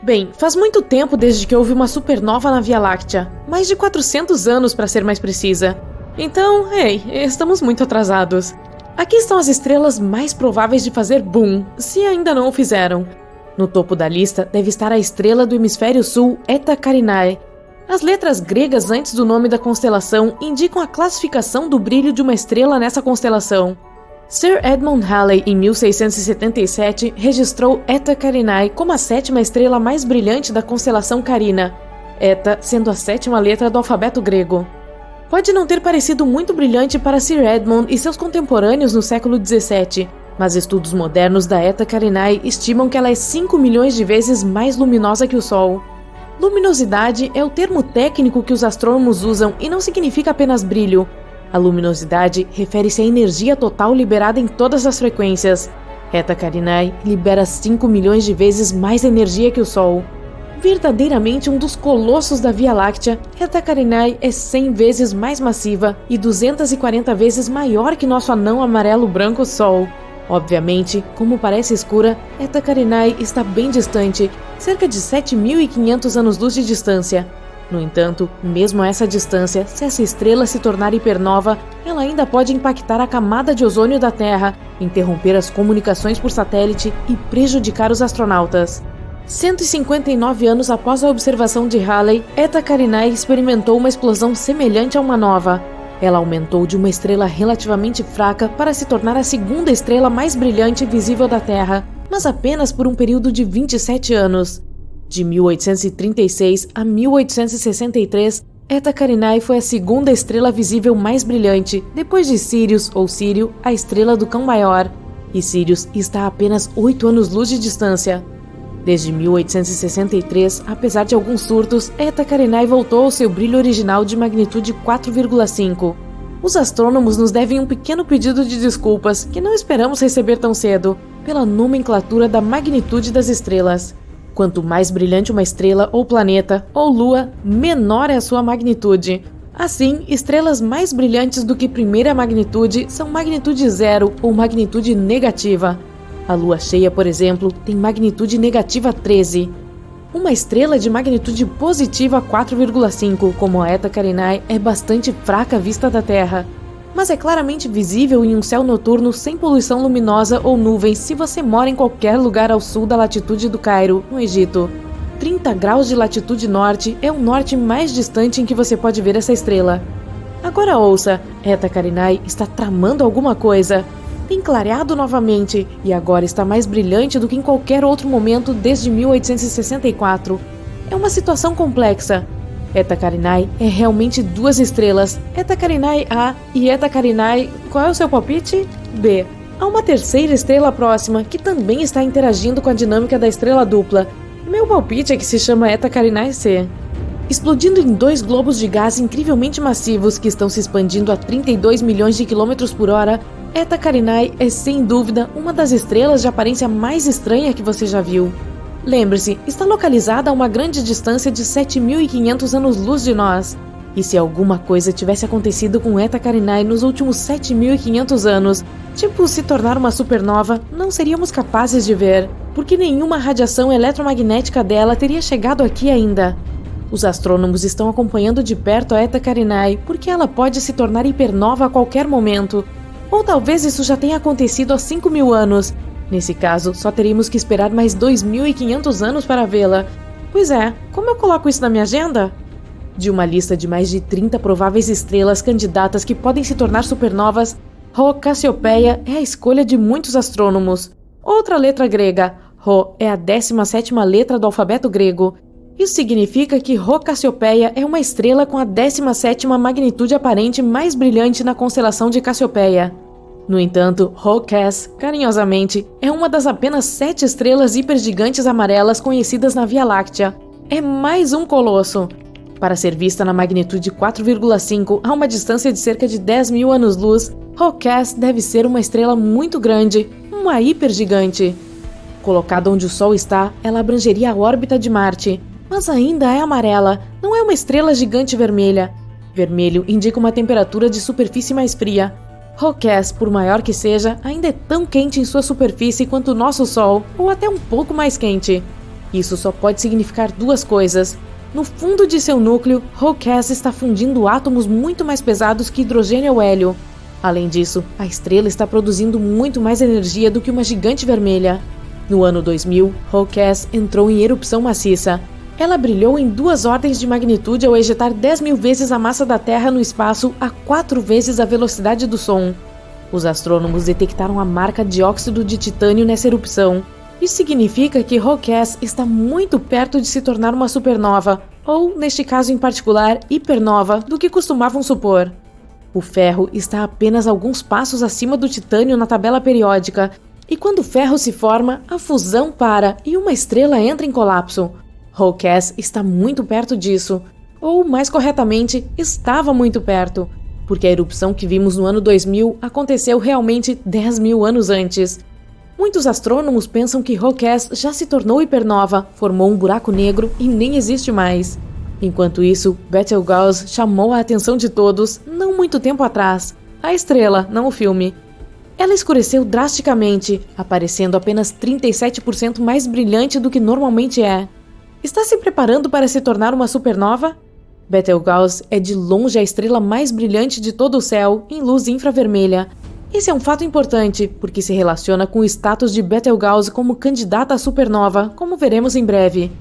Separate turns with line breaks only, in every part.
Bem, faz muito tempo desde que houve uma supernova na Via Láctea. Mais de 400 anos, para ser mais precisa. Então, estamos muito atrasados. Aqui estão as estrelas mais prováveis de fazer boom, se ainda não o fizeram. No topo da lista deve estar a estrela do hemisfério sul, Eta Carinae. As letras gregas antes do nome da constelação indicam a classificação do brilho de uma estrela nessa constelação. Sir Edmund Halley, em 1677, registrou Eta Carinae como a sétima estrela mais brilhante da constelação Carina, Eta sendo a sétima letra do alfabeto grego. Pode não ter parecido muito brilhante para Sir Edmund e seus contemporâneos no século XVII, mas estudos modernos da Eta Carinae estimam que ela é 5 milhões de vezes mais luminosa que o Sol. Luminosidade é o termo técnico que os astrônomos usam e não significa apenas brilho. A luminosidade refere-se à energia total liberada em todas as frequências. Eta Carinae libera 5 milhões de vezes mais energia que o Sol. Verdadeiramente um dos colossos da Via Láctea, Eta Carinae é 100 vezes mais massiva e 240 vezes maior que nosso anão amarelo-branco Sol. Obviamente, como parece escura, Eta Carinae está bem distante, cerca de 7.500 anos-luz de distância. No entanto, mesmo a essa distância, se essa estrela se tornar hipernova, ela ainda pode impactar a camada de ozônio da Terra, interromper as comunicações por satélite e prejudicar os astronautas. 159 anos após a observação de Halley, Eta Carinae experimentou uma explosão semelhante a uma nova. Ela aumentou de uma estrela relativamente fraca para se tornar a segunda estrela mais brilhante visível da Terra, mas apenas por um período de 27 anos. De 1836 a 1863, Eta Carinae foi a segunda estrela visível mais brilhante, depois de Sirius, ou Sírio, a estrela do Cão Maior. E Sirius está a apenas 8 anos-luz de distância. Desde 1863, apesar de alguns surtos, Eta Carinae voltou ao seu brilho original de magnitude 4,5. Os astrônomos nos devem um pequeno pedido de desculpas, que não esperamos receber tão cedo, pela nomenclatura da magnitude das estrelas. Quanto mais brilhante uma estrela ou planeta, ou lua, menor é a sua magnitude. Assim, estrelas mais brilhantes do que primeira magnitude são magnitude zero ou magnitude negativa. A lua cheia, por exemplo, tem magnitude negativa 13. Uma estrela de magnitude positiva 4,5, como a Eta Carinae, é bastante fraca à vista da Terra, mas é claramente visível em um céu noturno sem poluição luminosa ou nuvens se você mora em qualquer lugar ao sul da latitude do Cairo, no Egito. 30 graus de latitude norte é o norte mais distante em que você pode ver essa estrela. Agora ouça, Eta Carinae está tramando alguma coisa. Tem clareado novamente e agora está mais brilhante do que em qualquer outro momento desde 1864. É uma situação complexa. Eta Carinae é realmente duas estrelas, Eta Carinae A e Eta Carinae, qual é o seu palpite? B. Há uma terceira estrela próxima que também está interagindo com a dinâmica da estrela dupla. Meu palpite é que se chama Eta Carinae C. Explodindo em 2 globos de gás incrivelmente massivos que estão se expandindo a 32 milhões de quilômetros por hora, Eta Carinae é sem dúvida uma das estrelas de aparência mais estranha que você já viu. Lembre-se, está localizada a uma grande distância de 7.500 anos-luz de nós. E se alguma coisa tivesse acontecido com Eta Carinae nos últimos 7.500 anos, tipo se tornar uma supernova, não seríamos capazes de ver, porque nenhuma radiação eletromagnética dela teria chegado aqui ainda. Os astrônomos estão acompanhando de perto a Eta Carinae porque ela pode se tornar hipernova a qualquer momento. Ou talvez isso já tenha acontecido há 5.000 anos. Nesse caso, só teríamos que esperar mais 2.500 anos para vê-la. Pois é, como eu coloco isso na minha agenda? De uma lista de mais de 30 prováveis estrelas candidatas que podem se tornar supernovas, Rho Cassiopeia é a escolha de muitos astrônomos. Outra letra grega, Rho, é a 17ª letra do alfabeto grego. Isso significa que Rho Cassiopeia é uma estrela com a 17ª magnitude aparente mais brilhante na constelação de Cassiopeia. No entanto, Rho Cass, carinhosamente, é uma das apenas 7 estrelas hipergigantes amarelas conhecidas na Via Láctea. É mais um colosso. Para ser vista na magnitude 4,5 a uma distância de cerca de 10.000 anos-luz, Rho Cass deve ser uma estrela muito grande, uma hipergigante. Colocada onde o Sol está, ela abrangeria a órbita de Marte, mas ainda é amarela, não é uma estrela gigante vermelha. Vermelho indica uma temperatura de superfície mais fria. Rho Cass, por maior que seja, ainda é tão quente em sua superfície quanto o nosso Sol, ou até um pouco mais quente. Isso só pode significar duas coisas. No fundo de seu núcleo, Hawkes está fundindo átomos muito mais pesados que hidrogênio ou hélio. Além disso, a estrela está produzindo muito mais energia do que uma gigante vermelha. No ano 2000, Hawkes entrou em erupção maciça. Ela brilhou em 2 ordens de magnitude ao ejetar 10.000 vezes a massa da Terra no espaço a 4 vezes a velocidade do som. Os astrônomos detectaram a marca de óxido de titânio nessa erupção. Isso significa que Hawkes está muito perto de se tornar uma supernova, ou, neste caso em particular, hipernova, do que costumavam supor. O ferro está apenas alguns passos acima do titânio na tabela periódica, e quando o ferro se forma, a fusão para e uma estrela entra em colapso. Hawkes está muito perto disso, ou, mais corretamente, estava muito perto, porque a erupção que vimos no ano 2000 aconteceu realmente 10.000 anos antes. Muitos astrônomos pensam que Hawkes já se tornou hipernova, formou um buraco negro e nem existe mais. Enquanto isso, Betelgeuse chamou a atenção de todos, não muito tempo atrás. A estrela, não o filme. Ela escureceu drasticamente, aparecendo apenas 37% mais brilhante do que normalmente é. Está se preparando para se tornar uma supernova? Betelgeuse é de longe a estrela mais brilhante de todo o céu, em luz infravermelha. Esse é um fato importante, porque se relaciona com o status de Betelgeuse como candidata à supernova, como veremos em breve.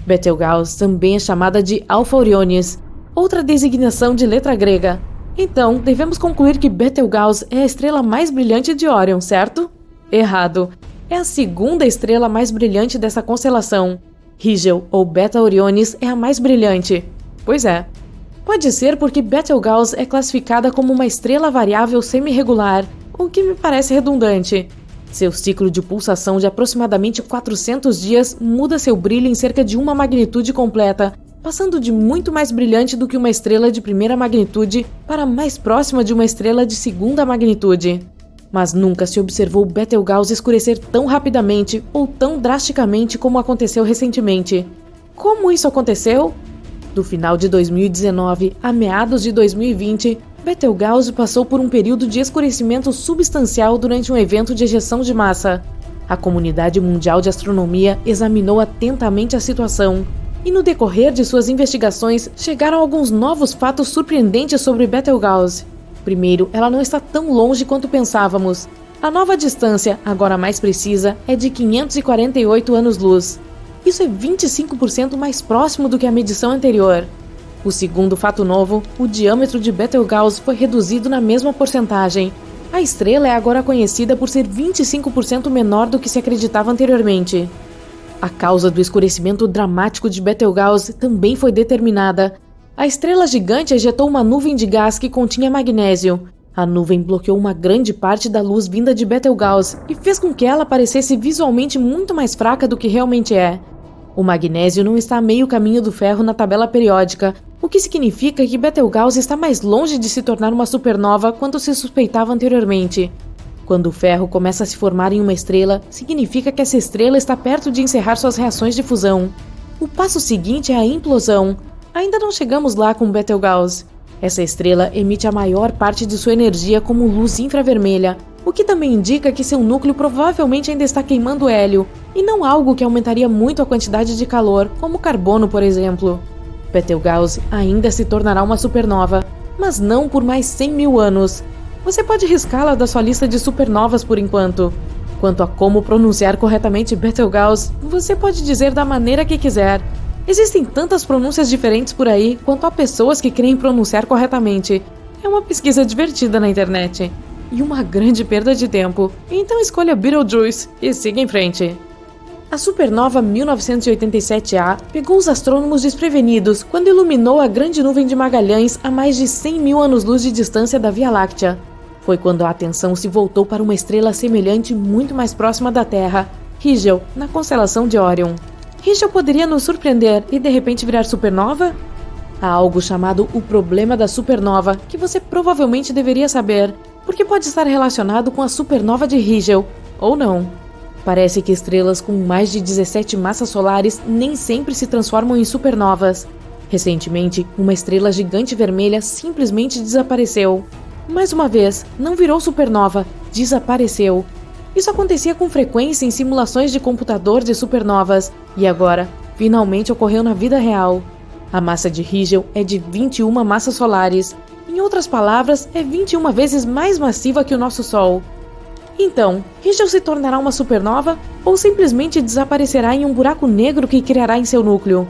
Betelgeuse também é chamada de Alpha Orionis, outra designação de letra grega. Então, devemos concluir que Betelgeuse é a estrela mais brilhante de Órion, certo? Errado. É a segunda estrela mais brilhante dessa constelação. Rigel, ou Beta Orionis, é a mais brilhante. Pois é. Pode ser porque Betelgeuse é classificada como uma estrela variável semi-regular, o que me parece redundante. Seu ciclo de pulsação de aproximadamente 400 dias muda seu brilho em cerca de uma magnitude completa, passando de muito mais brilhante do que uma estrela de primeira magnitude para mais próxima de uma estrela de segunda magnitude. Mas nunca se observou Betelgeuse escurecer tão rapidamente ou tão drasticamente como aconteceu recentemente. Como isso aconteceu? Do final de 2019 a meados de 2020, Betelgeuse passou por um período de escurecimento substancial durante um evento de ejeção de massa. A comunidade mundial de astronomia examinou atentamente a situação, e no decorrer de suas investigações chegaram alguns novos fatos surpreendentes sobre Betelgeuse. Primeiro, ela não está tão longe quanto pensávamos. A nova distância, agora mais precisa, é de 548 anos-luz. Isso é 25% mais próximo do que a medição anterior. O segundo fato novo, o diâmetro de Betelgeuse foi reduzido na mesma porcentagem. A estrela é agora conhecida por ser 25% menor do que se acreditava anteriormente. A causa do escurecimento dramático de Betelgeuse também foi determinada. A estrela gigante ejetou uma nuvem de gás que continha magnésio. A nuvem bloqueou uma grande parte da luz vinda de Betelgeuse e fez com que ela parecesse visualmente muito mais fraca do que realmente é. O magnésio não está a meio caminho do ferro na tabela periódica, o que significa que Betelgeuse está mais longe de se tornar uma supernova quanto se suspeitava anteriormente. Quando o ferro começa a se formar em uma estrela, significa que essa estrela está perto de encerrar suas reações de fusão. O passo seguinte é a implosão. Ainda não chegamos lá com Betelgeuse. Essa estrela emite a maior parte de sua energia como luz infravermelha, o que também indica que seu núcleo provavelmente ainda está queimando hélio, e não algo que aumentaria muito a quantidade de calor, como carbono, por exemplo. Betelgeuse ainda se tornará uma supernova, mas não por mais 100.000 anos. Você pode riscá-la da sua lista de supernovas por enquanto. Quanto a como pronunciar corretamente Betelgeuse, você pode dizer da maneira que quiser. Existem tantas pronúncias diferentes por aí quanto há pessoas que querem pronunciar corretamente. É uma pesquisa divertida na internet. E uma grande perda de tempo. Então escolha Betelgeuse e siga em frente. A supernova 1987A pegou os astrônomos desprevenidos quando iluminou a Grande Nuvem de Magalhães a mais de 100.000 anos-luz de distância da Via Láctea. Foi quando a atenção se voltou para uma estrela semelhante muito mais próxima da Terra, Rigel, na constelação de Órion. Rigel poderia nos surpreender e de repente virar supernova? Há algo chamado o problema da supernova, que você provavelmente deveria saber, porque pode estar relacionado com a supernova de Rigel, ou não. Parece que estrelas com mais de 17 massas solares nem sempre se transformam em supernovas. Recentemente, uma estrela gigante vermelha simplesmente desapareceu. Mais uma vez, não virou supernova, desapareceu. Isso acontecia com frequência em simulações de computador de supernovas, e agora, finalmente ocorreu na vida real. A massa de Rigel é de 21 massas solares. Em outras palavras, é 21 vezes mais massiva que o nosso Sol. Então, Rigel se tornará uma supernova ou simplesmente desaparecerá em um buraco negro que criará em seu núcleo?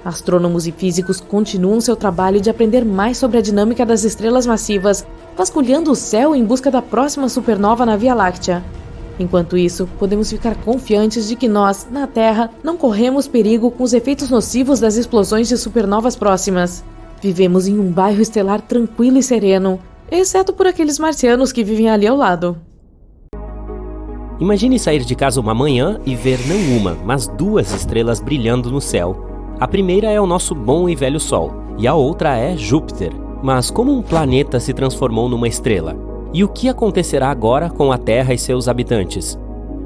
Astrônomos e físicos continuam seu trabalho de aprender mais sobre a dinâmica das estrelas massivas, vasculhando o céu em busca da próxima supernova na Via Láctea. Enquanto isso, podemos ficar confiantes de que nós, na Terra, não corremos perigo com os efeitos nocivos das explosões de supernovas próximas. Vivemos em um bairro estelar tranquilo e sereno, exceto por aqueles marcianos que vivem ali ao lado.
Imagine sair de casa uma manhã e ver não uma, mas duas estrelas brilhando no céu. A primeira é o nosso bom e velho Sol, e a outra é Júpiter. Mas como um planeta se transformou numa estrela? E o que acontecerá agora com a Terra e seus habitantes?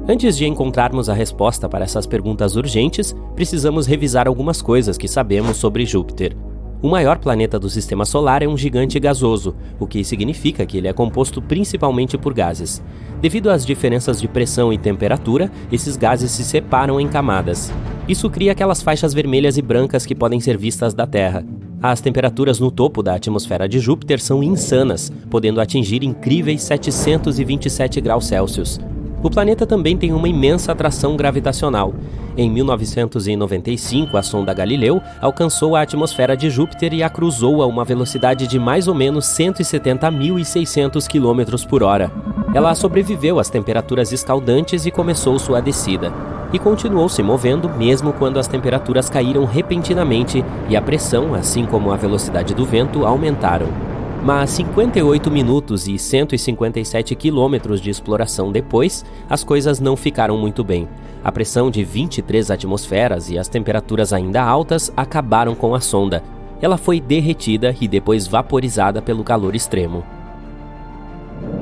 Antes de encontrarmos a resposta para essas perguntas urgentes, precisamos revisar algumas coisas que sabemos sobre Júpiter. O maior planeta do Sistema Solar é um gigante gasoso, o que significa que ele é composto principalmente por gases. Devido às diferenças de pressão e temperatura, esses gases se separam em camadas. Isso cria aquelas faixas vermelhas e brancas que podem ser vistas da Terra. As temperaturas no topo da atmosfera de Júpiter são insanas, podendo atingir incríveis 727 graus Celsius. O planeta também tem uma imensa atração gravitacional. Em 1995, a sonda Galileu alcançou a atmosfera de Júpiter e a cruzou a uma velocidade de mais ou menos 170.600 km por hora. Ela sobreviveu às temperaturas escaldantes e começou sua descida. E continuou se movendo mesmo quando as temperaturas caíram repentinamente e a pressão, assim como a velocidade do vento, aumentaram. Mas 58 minutos e 157 quilômetros de exploração depois, as coisas não ficaram muito bem. A pressão de 23 atmosferas e as temperaturas ainda altas acabaram com a sonda. Ela foi derretida e depois vaporizada pelo calor extremo.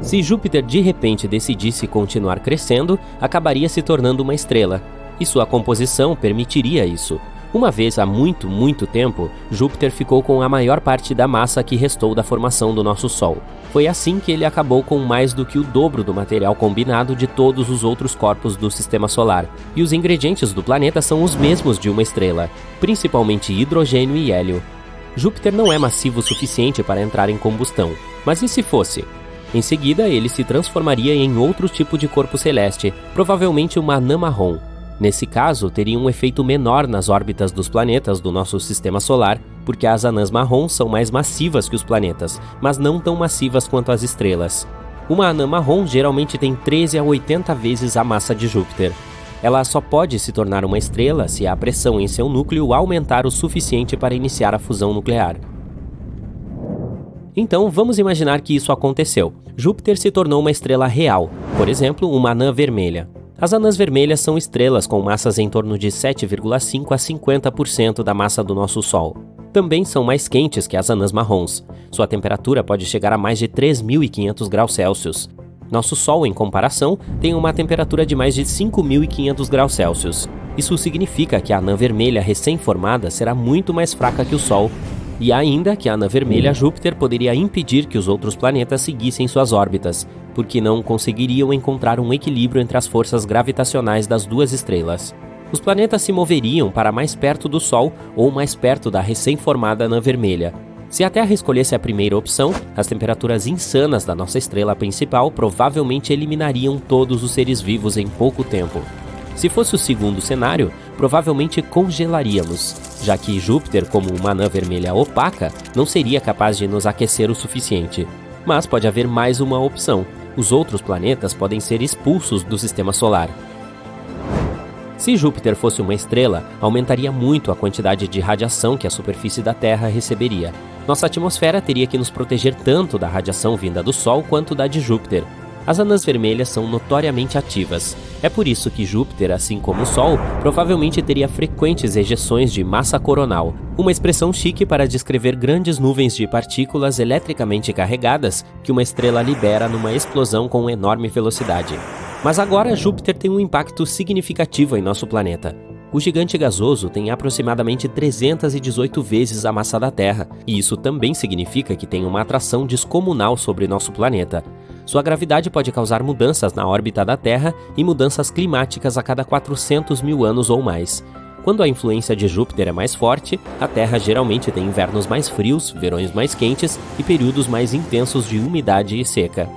Se Júpiter de repente decidisse continuar crescendo, acabaria se tornando uma estrela. E sua composição permitiria isso. Uma vez há muito tempo, Júpiter ficou com a maior parte da massa que restou da formação do nosso Sol. Foi assim que ele acabou com mais do que o dobro do material combinado de todos os outros corpos do Sistema Solar. E os ingredientes do planeta são os mesmos de uma estrela, principalmente hidrogênio e hélio. Júpiter não é massivo o suficiente para entrar em combustão, mas e se fosse? Em seguida, ele se transformaria em outro tipo de corpo celeste, provavelmente uma anã marrom. Nesse caso, teria um efeito menor nas órbitas dos planetas do nosso Sistema Solar, porque as anãs marrons são mais massivas que os planetas, mas não tão massivas quanto as estrelas. Uma anã marrom geralmente tem 13 a 80 vezes a massa de Júpiter. Ela só pode se tornar uma estrela se a pressão em seu núcleo aumentar o suficiente para iniciar a fusão nuclear. Então, vamos imaginar que isso aconteceu. Júpiter se tornou uma estrela real, por exemplo, uma anã vermelha. As anãs vermelhas são estrelas com massas em torno de 7,5 a 50% da massa do nosso Sol. Também são mais quentes que as anãs marrons. Sua temperatura pode chegar a mais de 3.500 graus Celsius. Nosso Sol, em comparação, tem uma temperatura de mais de 5.500 graus Celsius. Isso significa que a anã vermelha recém-formada será muito mais fraca que o Sol. E ainda que a anã vermelha Júpiter poderia impedir que os outros planetas seguissem suas órbitas, porque não conseguiriam encontrar um equilíbrio entre as forças gravitacionais das duas estrelas. Os planetas se moveriam para mais perto do Sol ou mais perto da recém-formada anã vermelha. Se a Terra escolhesse a primeira opção, as temperaturas insanas da nossa estrela principal provavelmente eliminariam todos os seres vivos em pouco tempo. Se fosse o segundo cenário, provavelmente congelaríamos, já que Júpiter, como uma anã vermelha opaca, não seria capaz de nos aquecer o suficiente. Mas pode haver mais uma opção. Os outros planetas podem ser expulsos do Sistema Solar. Se Júpiter fosse uma estrela, aumentaria muito a quantidade de radiação que a superfície da Terra receberia. Nossa atmosfera teria que nos proteger tanto da radiação vinda do Sol quanto da de Júpiter. As anãs vermelhas são notoriamente ativas. É por isso que Júpiter, assim como o Sol, provavelmente teria frequentes ejeções de massa coronal, uma expressão chique para descrever grandes nuvens de partículas eletricamente carregadas que uma estrela libera numa explosão com enorme velocidade. Mas agora Júpiter tem um impacto significativo em nosso planeta. O gigante gasoso tem aproximadamente 318 vezes a massa da Terra, e isso também significa que tem uma atração descomunal sobre nosso planeta. Sua gravidade pode causar mudanças na órbita da Terra e mudanças climáticas a cada 400 mil anos ou mais. Quando a influência de Júpiter é mais forte, a Terra geralmente tem invernos mais frios, verões mais quentes e períodos mais intensos de umidade e seca.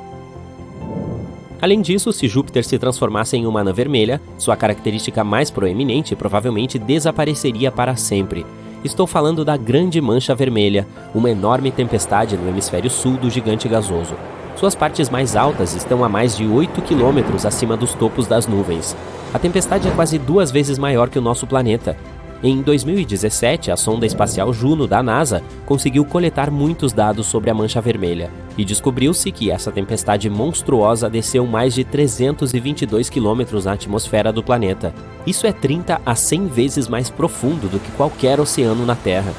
Além disso, se Júpiter se transformasse em uma anã vermelha, sua característica mais proeminente provavelmente desapareceria para sempre. Estou falando da Grande Mancha Vermelha, uma enorme tempestade no hemisfério sul do gigante gasoso. Suas partes mais altas estão a mais de 8 quilômetros acima dos topos das nuvens. A tempestade é quase 2 vezes maior que o nosso planeta. Em 2017, a sonda espacial Juno da NASA conseguiu coletar muitos dados sobre a Mancha Vermelha e descobriu-se que essa tempestade monstruosa desceu mais de 322 quilômetros na atmosfera do planeta. Isso é 30 a 100 vezes mais profundo do que qualquer oceano na Terra.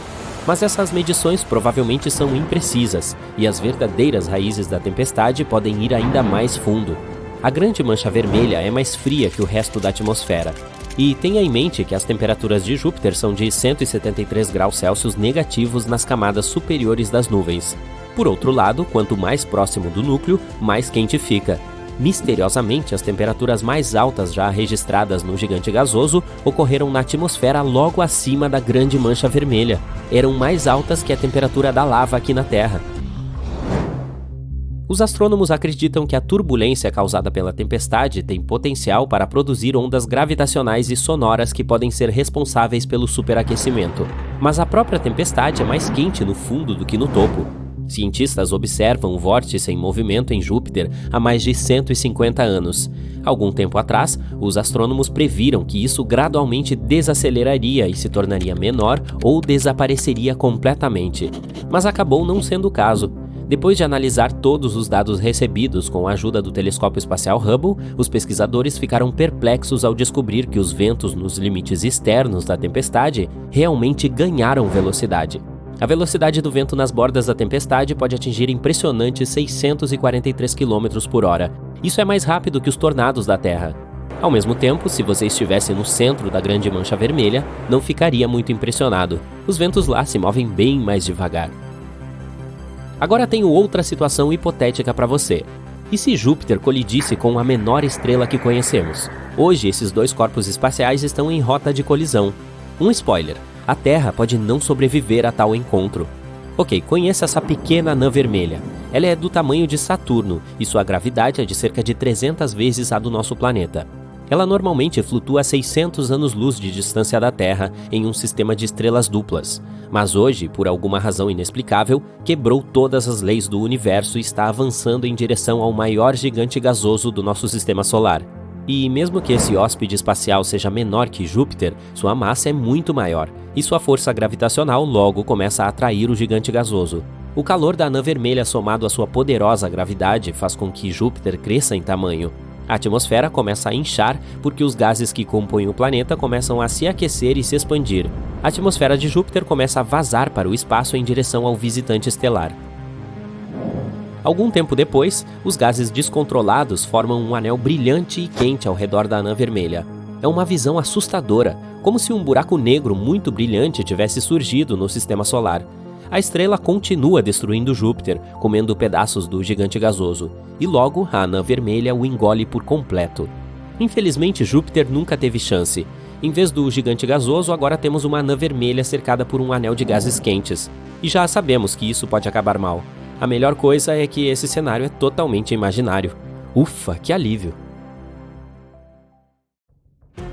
Mas essas medições provavelmente são imprecisas e as verdadeiras raízes da tempestade podem ir ainda mais fundo. A Grande Mancha Vermelha é mais fria que o resto da atmosfera. E tenha em mente que as temperaturas de Júpiter são de 173 graus Celsius negativos nas camadas superiores das nuvens. Por outro lado, quanto mais próximo do núcleo, mais quente fica. Misteriosamente, as temperaturas mais altas já registradas no gigante gasoso ocorreram na atmosfera logo acima da Grande Mancha Vermelha. Eram mais altas que a temperatura da lava aqui na Terra. Os astrônomos acreditam que a turbulência causada pela tempestade tem potencial para produzir ondas gravitacionais e sonoras que podem ser responsáveis pelo superaquecimento. Mas a própria tempestade é mais quente no fundo do que no topo. Cientistas observam o vórtice em movimento em Júpiter há mais de 150 anos. Algum tempo atrás, os astrônomos previram que isso gradualmente desaceleraria e se tornaria menor ou desapareceria completamente. Mas acabou não sendo o caso. Depois de analisar todos os dados recebidos com a ajuda do telescópio espacial Hubble, os pesquisadores ficaram perplexos ao descobrir que os ventos nos limites externos da tempestade realmente ganharam velocidade. A velocidade do vento nas bordas da tempestade pode atingir impressionantes 643 km por hora. Isso é mais rápido que os tornados da Terra. Ao mesmo tempo, se você estivesse no centro da Grande Mancha Vermelha, não ficaria muito impressionado. Os ventos lá se movem bem mais devagar. Agora tenho outra situação hipotética para você. E se Júpiter colidisse com a menor estrela que conhecemos? Hoje, esses dois corpos espaciais estão em rota de colisão. Um spoiler: a Terra pode não sobreviver a tal encontro. Ok, conheça essa pequena anã vermelha. Ela é do tamanho de Saturno e sua gravidade é de cerca de 300 vezes a do nosso planeta. Ela normalmente flutua a 600 anos-luz de distância da Terra em um sistema de estrelas duplas. Mas hoje, por alguma razão inexplicável, quebrou todas as leis do universo e está avançando em direção ao maior gigante gasoso do nosso sistema solar. E mesmo que esse hóspede espacial seja menor que Júpiter, sua massa é muito maior, e sua força gravitacional logo começa a atrair o gigante gasoso. O calor da anã vermelha somado à sua poderosa gravidade faz com que Júpiter cresça em tamanho. A atmosfera começa a inchar porque os gases que compõem o planeta começam a se aquecer e se expandir. A atmosfera de Júpiter começa a vazar para o espaço em direção ao visitante estelar. Algum tempo depois, os gases descontrolados formam um anel brilhante e quente ao redor da anã vermelha. É uma visão assustadora, como se um buraco negro muito brilhante tivesse surgido no sistema solar. A estrela continua destruindo Júpiter, comendo pedaços do gigante gasoso, e logo a anã vermelha o engole por completo. Infelizmente, Júpiter nunca teve chance. Em vez do gigante gasoso, agora temos uma anã vermelha cercada por um anel de gases quentes. E já sabemos que isso pode acabar mal. A melhor coisa é que esse cenário é totalmente imaginário. Ufa, que alívio!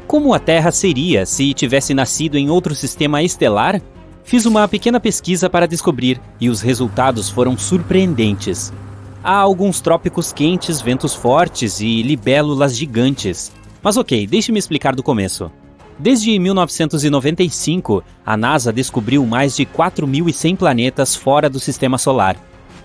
Como a Terra seria se tivesse nascido em outro sistema estelar? Fiz uma pequena pesquisa para descobrir, e os resultados foram surpreendentes. Há alguns trópicos quentes, ventos fortes e libélulas gigantes. Mas ok, deixe-me explicar do começo. Desde 1995, a NASA descobriu mais de 4.100 planetas fora do sistema solar.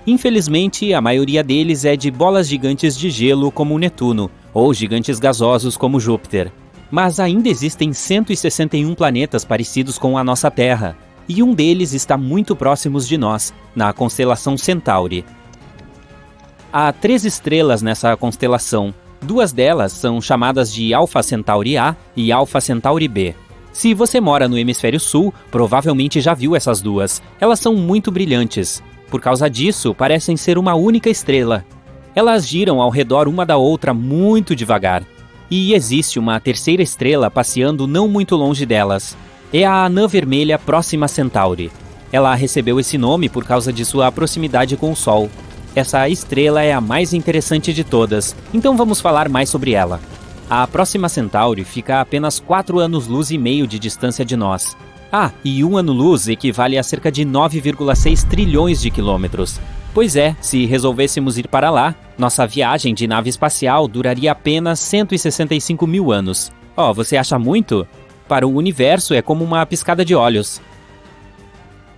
Infelizmente, a maioria deles é de bolas gigantes de gelo como Netuno, ou gigantes gasosos como Júpiter. Mas ainda existem 161 planetas parecidos com a nossa Terra. E um deles está muito próximos de nós, na constelação Centauri. Há 3 estrelas nessa constelação. 2 delas são chamadas de Alpha Centauri A e Alpha Centauri B. Se você mora no hemisfério sul, provavelmente já viu essas duas. Elas são muito brilhantes. Por causa disso, parecem ser uma única estrela. Elas giram ao redor uma da outra muito devagar. E existe uma terceira estrela passeando não muito longe delas. É a Anã Vermelha Próxima Centauri. Ela recebeu esse nome por causa de sua proximidade com o Sol. Essa estrela é a mais interessante de todas, então vamos falar mais sobre ela. A Próxima Centauri fica a apenas 4 anos-luz e meio de distância de nós. E 1 ano-luz equivale a cerca de 9,6 trilhões de quilômetros. Pois é, se resolvêssemos ir para lá, nossa viagem de nave espacial duraria apenas 165 mil anos. Você acha muito? Para o universo é como uma piscada de olhos.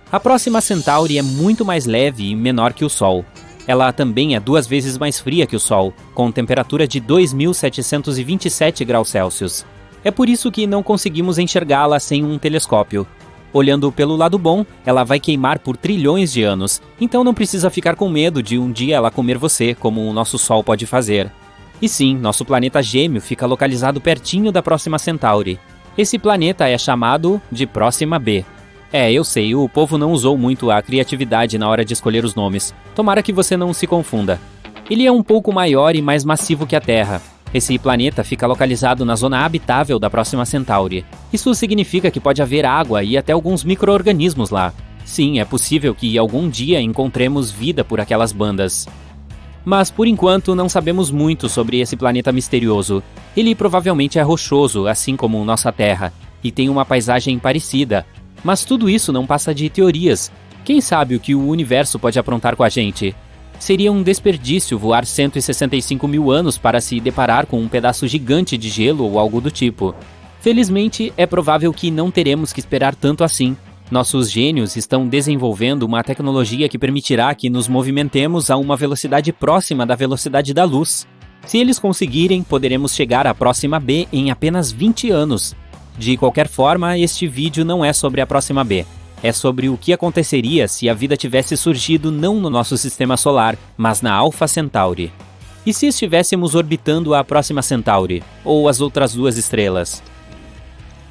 A Próxima Centauri é muito mais leve e menor que o Sol. Ela também é 2 vezes mais fria que o Sol, com temperatura de 2.727 graus Celsius. É por isso que não conseguimos enxergá-la sem um telescópio. Olhando pelo lado bom, ela vai queimar por trilhões de anos, então não precisa ficar com medo de um dia ela comer você, como o nosso Sol pode fazer. E sim, nosso planeta gêmeo fica localizado pertinho da Próxima Centauri. Esse planeta é chamado de Próxima B. Eu sei, o povo não usou muito a criatividade na hora de escolher os nomes. Tomara que você não se confunda. Ele é um pouco maior e mais massivo que a Terra. Esse planeta fica localizado na zona habitável da Próxima Centauri. Isso significa que pode haver água e até alguns micro-organismos lá. Sim, é possível que algum dia encontremos vida por aquelas bandas. Mas por enquanto não sabemos muito sobre esse planeta misterioso. Ele provavelmente é rochoso, assim como nossa Terra, e tem uma paisagem parecida. Mas tudo isso não passa de teorias. Quem sabe o que o universo pode aprontar com a gente? Seria um desperdício voar 165 mil anos para se deparar com um pedaço gigante de gelo ou algo do tipo. Felizmente, é provável que não teremos que esperar tanto assim. Nossos gênios estão desenvolvendo uma tecnologia que permitirá que nos movimentemos a uma velocidade próxima da velocidade da luz. Se eles conseguirem, poderemos chegar à Próxima B em apenas 20 anos. De qualquer forma, este vídeo não é sobre a Próxima B. É sobre o que aconteceria se a vida tivesse surgido não no nosso sistema solar, mas na Alpha Centauri. E se estivéssemos orbitando a Próxima Centauri, ou as outras 2 estrelas?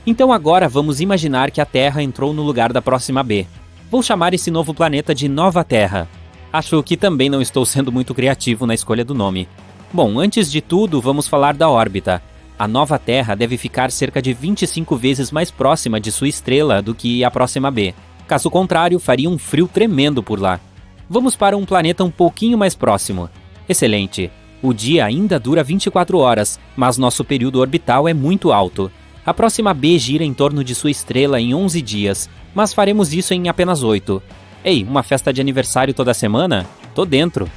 Então agora vamos imaginar que a Terra entrou no lugar da Próxima B. Vou chamar esse novo planeta de Nova Terra. Acho que também não estou sendo muito criativo na escolha do nome. Bom, antes de tudo, vamos falar da órbita. A Nova Terra deve ficar cerca de 25 vezes mais próxima de sua estrela do que a Próxima B. Caso contrário, faria um frio tremendo por lá. Vamos para um planeta um pouquinho mais próximo. Excelente. O dia ainda dura 24 horas, mas nosso período orbital é muito alto. A Próxima B gira em torno de sua estrela em 11 dias, mas faremos isso em apenas 8. Ei, uma festa de aniversário toda semana? Tô dentro.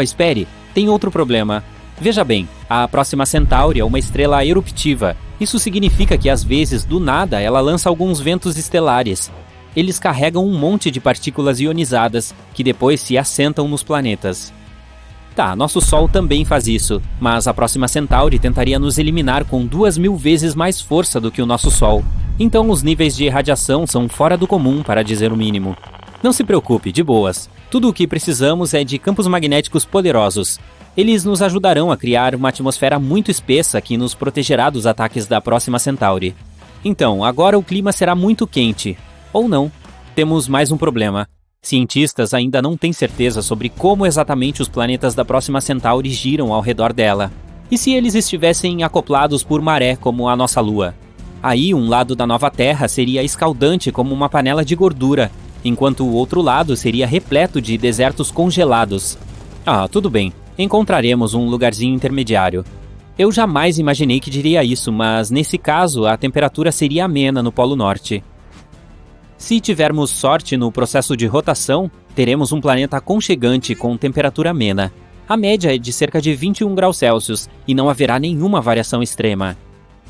Espere, tem outro problema. Veja bem, a Próxima Centauri é uma estrela eruptiva. Isso significa que às vezes, do nada, ela lança alguns ventos estelares. Eles carregam um monte de partículas ionizadas, que depois se assentam nos planetas. Nosso Sol também faz isso, mas a Próxima Centauri tentaria nos eliminar com 2.000 vezes mais força do que o nosso Sol. Então os níveis de radiação são fora do comum, para dizer o mínimo. Não se preocupe, de boas. Tudo o que precisamos é de campos magnéticos poderosos. Eles nos ajudarão a criar uma atmosfera muito espessa que nos protegerá dos ataques da Próxima Centauri. Então, agora o clima será muito quente. Ou não. Temos mais um problema. Cientistas ainda não têm certeza sobre como exatamente os planetas da Próxima Centauri giram ao redor dela. E se eles estivessem acoplados por maré como a nossa Lua? Aí um lado da nova Terra seria escaldante como uma panela de gordura, enquanto o outro lado seria repleto de desertos congelados. Tudo bem. Encontraremos um lugarzinho intermediário. Eu jamais imaginei que diria isso, mas nesse caso a temperatura seria amena no Polo Norte. Se tivermos sorte no processo de rotação, teremos um planeta aconchegante com temperatura amena. A média é de cerca de 21 graus Celsius e não haverá nenhuma variação extrema.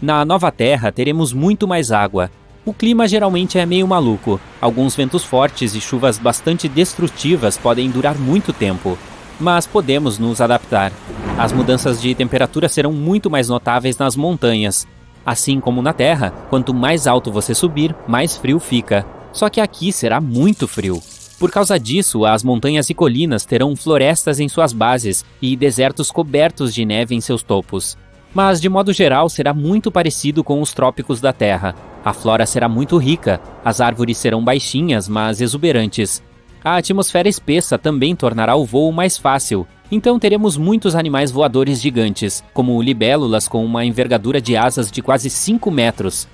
Na Nova Terra teremos muito mais água. O clima geralmente é meio maluco. Alguns ventos fortes e chuvas bastante destrutivas podem durar muito tempo. Mas podemos nos adaptar. As mudanças de temperatura serão muito mais notáveis nas montanhas. Assim como na Terra, quanto mais alto você subir, mais frio fica. Só que aqui será muito frio. Por causa disso, as montanhas e colinas terão florestas em suas bases e desertos cobertos de neve em seus topos. Mas, de modo geral, será muito parecido com os trópicos da Terra. A flora será muito rica, as árvores serão baixinhas, mas exuberantes. A atmosfera espessa também tornará o voo mais fácil, Então teremos muitos animais voadores gigantes, como libélulas com uma envergadura de asas de quase 5 metros.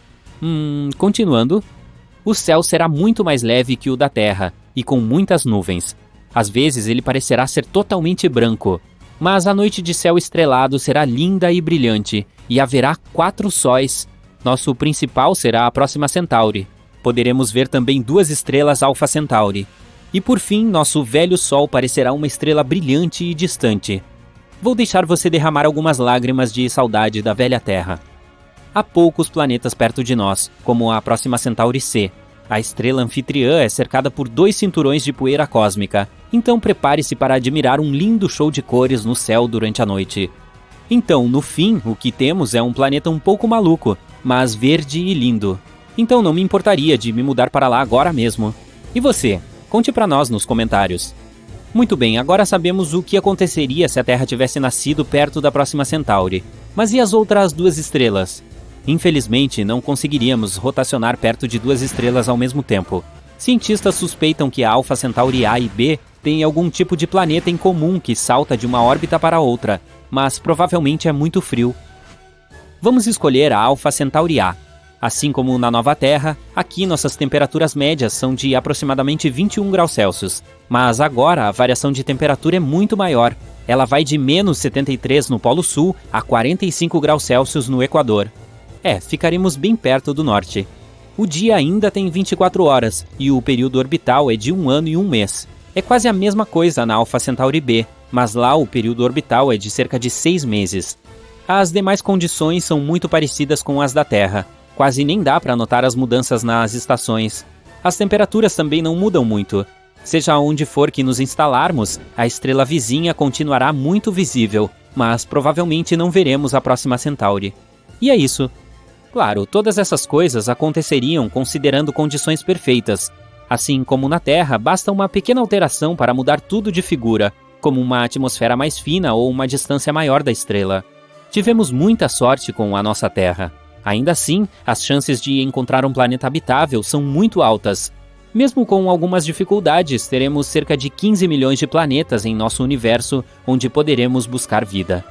Continuando. O céu será muito mais leve que o da Terra, e com muitas nuvens. Às vezes ele parecerá ser totalmente branco, mas a noite de céu estrelado será linda e brilhante, e haverá 4 sóis. Nosso principal será a Próxima Centauri. Poderemos ver também 2 estrelas Alpha Centauri. E por fim, nosso velho Sol parecerá uma estrela brilhante e distante. Vou deixar você derramar algumas lágrimas de saudade da velha Terra. Há poucos planetas perto de nós, como a Próxima Centauri C. A estrela anfitriã é cercada por 2 cinturões de poeira cósmica, então prepare-se para admirar um lindo show de cores no céu durante a noite. Então, no fim, o que temos é um planeta um pouco maluco, mas verde e lindo. Então não me importaria de me mudar para lá agora mesmo. E você? Conte para nós nos comentários. Muito bem, agora sabemos o que aconteceria se a Terra tivesse nascido perto da Próxima Centauri. Mas e as outras 2 estrelas? Infelizmente, não conseguiríamos rotacionar perto de 2 estrelas ao mesmo tempo. Cientistas suspeitam que a Alpha Centauri A e B têm algum tipo de planeta em comum que salta de uma órbita para outra, mas provavelmente é muito frio. Vamos escolher a Alpha Centauri A. Assim como na nova Terra, aqui nossas temperaturas médias são de aproximadamente 21 graus Celsius. Mas agora a variação de temperatura é muito maior. Ela vai de menos 73 no Polo Sul a 45 graus Celsius no Equador. Ficaremos bem perto do norte. O dia ainda tem 24 horas e o período orbital é de 1 ano e 1 mês. É quase a mesma coisa na Alpha Centauri B, mas lá o período orbital é de cerca de 6 meses. As demais condições são muito parecidas com as da Terra. Quase nem dá para notar as mudanças nas estações. As temperaturas também não mudam muito. Seja onde for que nos instalarmos, a estrela vizinha continuará muito visível, mas provavelmente não veremos a Próxima Centauri. E é isso. Claro, todas essas coisas aconteceriam considerando condições perfeitas. Assim como na Terra, basta uma pequena alteração para mudar tudo de figura, como uma atmosfera mais fina ou uma distância maior da estrela. Tivemos muita sorte com a nossa Terra. Ainda assim, as chances de encontrar um planeta habitável são muito altas. Mesmo com algumas dificuldades, teremos cerca de 15 milhões de planetas em nosso universo onde poderemos buscar vida.